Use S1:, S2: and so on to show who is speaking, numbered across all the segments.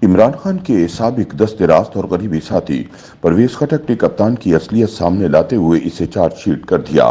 S1: इमरान खान के साबिक दस्ते रास्त और करीबी साथी परवेज खटक ने कप्तान की असलियत सामने लाते हुए इसे चार्जशीट कर दिया।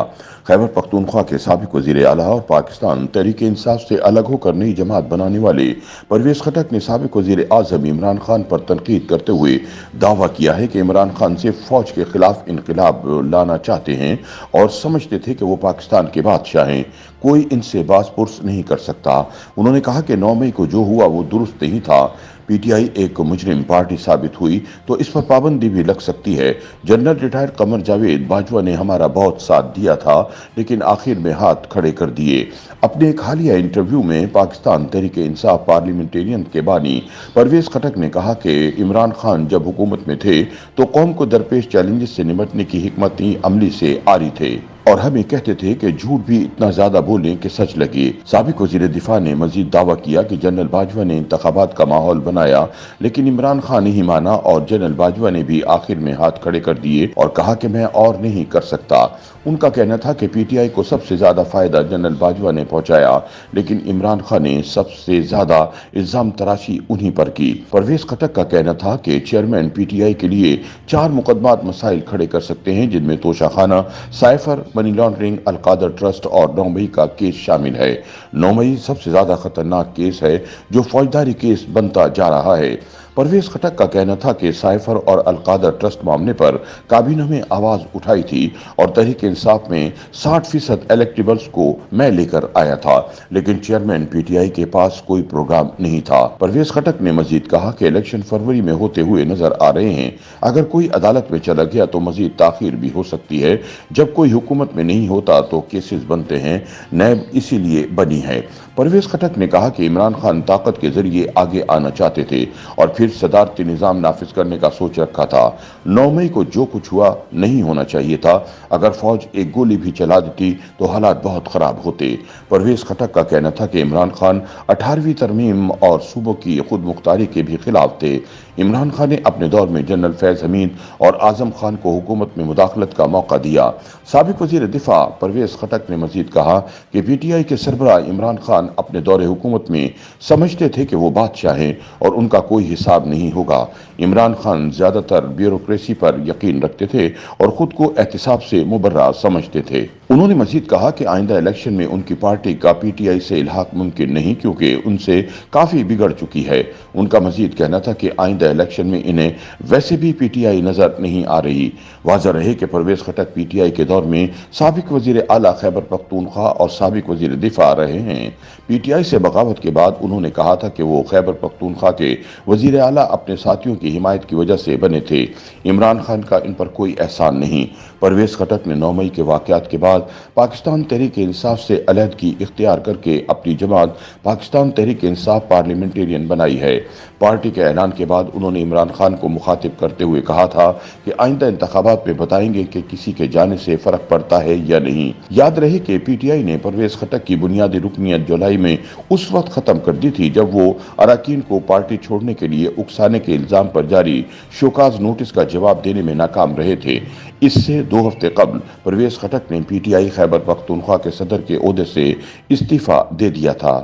S1: खैबर पख्तूनख्वा के साबिक वजीर आला और पाकिस्तान तहरीक इंसाफ से अलग होकर नई जमात बनाने वाले परवेज खटक ने साबिक वजीर आजम इमरान खान पर तनकीद करते हुए दावा किया है कि इमरान खान से फौज के खिलाफ इनकलाब लाना चाहते हैं और समझते थे कि वो पाकिस्तान के बादशाह हैं, कोई इनसे बास-पुर्स नहीं कर सकता। उन्होंने कहा कि 9 मई को जो हुआ वो दुरुस्त नहीं था। पीटीआई एक मुजरिम पार्टी साबित हुई तो इस पर पाबंदी भी लग सकती है। जनरल रिटायर्ड कमर जावेद बाजवा ने हमारा बहुत साथ दिया था, लेकिन आखिर में हाथ खड़े कर दिए। अपने एक हालिया इंटरव्यू में पाकिस्तान तहरीक इंसाफ पार्लियामेंटेरियन के बानी परवेज खटक ने कहा कि इमरान खान जब हुकूमत में थे तो कौम को दरपेश चैलेंजेस से निपटने की हिकमती अमली से आरी थे और हमें कहते थे कि झूठ भी इतना ज्यादा बोलें कि सच लगे। साबिक वजीर दिफा ने मजीद दावा किया कि जनरल बाजवा ने इंतखाबात का माहौल बनाया, लेकिन इमरान खान नहीं माना और जनरल बाजवा ने भी आखिर में हाथ खड़े कर दिए और कहा कि मैं और नहीं कर सकता। उनका कहना था कि पीटीआई को सबसे ज्यादा फायदा जनरल बाजवा ने पहुंचाया, लेकिन इमरान खान ने सबसे ज्यादा इल्जाम तराशी उन्हीं पर की। परवेज खटक का कहना था कि चेयरमैन पीटीआई के लिए 4 मुकदमात मसाइल खड़े कर सकते हैं, जिनमें Toshakhana, cipher, money laundering, Al-Qadir trust और 9 मई का केस शामिल है। 9 मई सबसे ज्यादा खतरनाक केस है जो फौजदारी केस बनता जा रहा है। परवेज खटक का कहना था कि साइफर और अलकादर ट्रस्ट मामले पर काबीना में आवाज उठाई थी और तहरीक इंसाफ में 60% इलेक्टेबल्स को मैं लेकर आया था, लेकिन चेयरमैन पीटीआई के पास कोई प्रोग्राम नहीं था। परवेज खटक ने मजीद कहा कि इलेक्शन फरवरी में होते हुए नजर आ रहे हैं। अगर कोई अदालत में चला गया तो मजीद ताखीर भी हो सकती है। जब कोई हुकूमत में नहीं होता तो केसेस बनते हैं, नैब इसीलिए बनी है। परवेज खटक ने कहा कि इमरान खान ताकत के जरिए आगे आना चाहते थे और फिर सदारती निजाम नाफिज करने का सोच रखा था। 9 मई को जो कुछ हुआ नहीं होना चाहिए था। अगर फौज एक गोली भी चला देती तो हालात बहुत खराब होते। परवेज खटक का कहना था कि इमरान खान 18वीं तरमीम और सूबों की खुद मुख्तारी के भी खिलाफ थे। इमरान खान ने अपने दौर में जनरल फैज हमीद और आजम खान को हुकूमत में मुदाखलत का मौका दिया। साबिक वजीर दिफा परवेज खटक ने मजीद कहा कि पीटीआई के सरबराह इमरान खान अपने दौरे हुकूमत में समझते थे कि वो बादशाह हैं और उनका कोई हिसाब नहीं होगा। इमरान खान ज्यादातर ब्यूरोक्रेसी पर यकीन रखते थे और खुद को एहतिसाब से मुबर्रा समझते थे। उन्होंने मजीद कहा कि आइंदा इलेक्शन में उनकी पार्टी का पीटीआई से इल्हाक मुमकिन नहीं, क्योंकि उनसे काफी बिगड़ चुकी है। उनका मजीद कहना था कि आइंदा इलेक्शन में इन्हें वैसे भी पीटीआई नजर नहीं आ रही। वाज़ह रहे कि परवेज खटक पीटीआई के दौर में साबिक वजीर आला खैबर पख्तूनख्वा और साबिक वजीर दिफा रहे हैं। पीटीआई से बगावत के बाद उन्होंने कहा था कि वो खैबर पख्तूनख्वा के वजीर आला अपने साथियों की हिमायत की वजह से बने थे। इमरान खान का इन पर कोई एहसान नहीं। परवेज खटक ने 9 मई के वाकयात के बाद पाकिस्तान तहरीक इंसाफ से अलहदगी इख्तियार करके अपनी जमात पाकिस्तान तहरीक इंसाफ पार्लियामेंटेरियन बनाई है। पार्टी के ऐलान के बाद उन्होंने इमरान खान को मुखातिब करते हुए कहा था कि आइंदा इंतखाबात में बताएंगे कि किसी के जाने से फर्क पड़ता है या नहीं। याद रहे कि पीटीआई ने परवेज खटक की बुनियादी रुकनियत जुलाई में उस वक्त खत्म कर दी थी जब वो अरकान को पार्टी छोड़ने के लिए उकसाने के इल्जाम पर जारी शोकाज नोटिस का जवाब देने में नाकाम रहे थे। इससे 2 हफ्ते कबल परवेज खटक ने पीटीआई खैबर पख्तूनख्वा के सदर के ओहदे से इस्तीफा दे दिया था।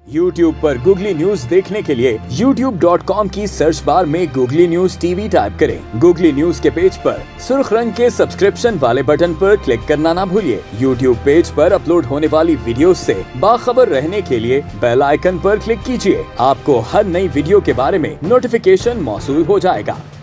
S2: YouTube पर गूगली न्यूज देखने के लिए youtube.com की सर्च बार में गूगली न्यूज टीवी टाइप करें। गूगली न्यूज के पेज पर सुर्ख रंग के सब्सक्रिप्शन वाले बटन पर क्लिक करना ना भूलिए। YouTube पेज पर अपलोड होने वाली वीडियो से बाखबर रहने के लिए बेल आइकन पर क्लिक कीजिए। आपको हर नई वीडियो के बारे में नोटिफिकेशन मौसूल हो जाएगा।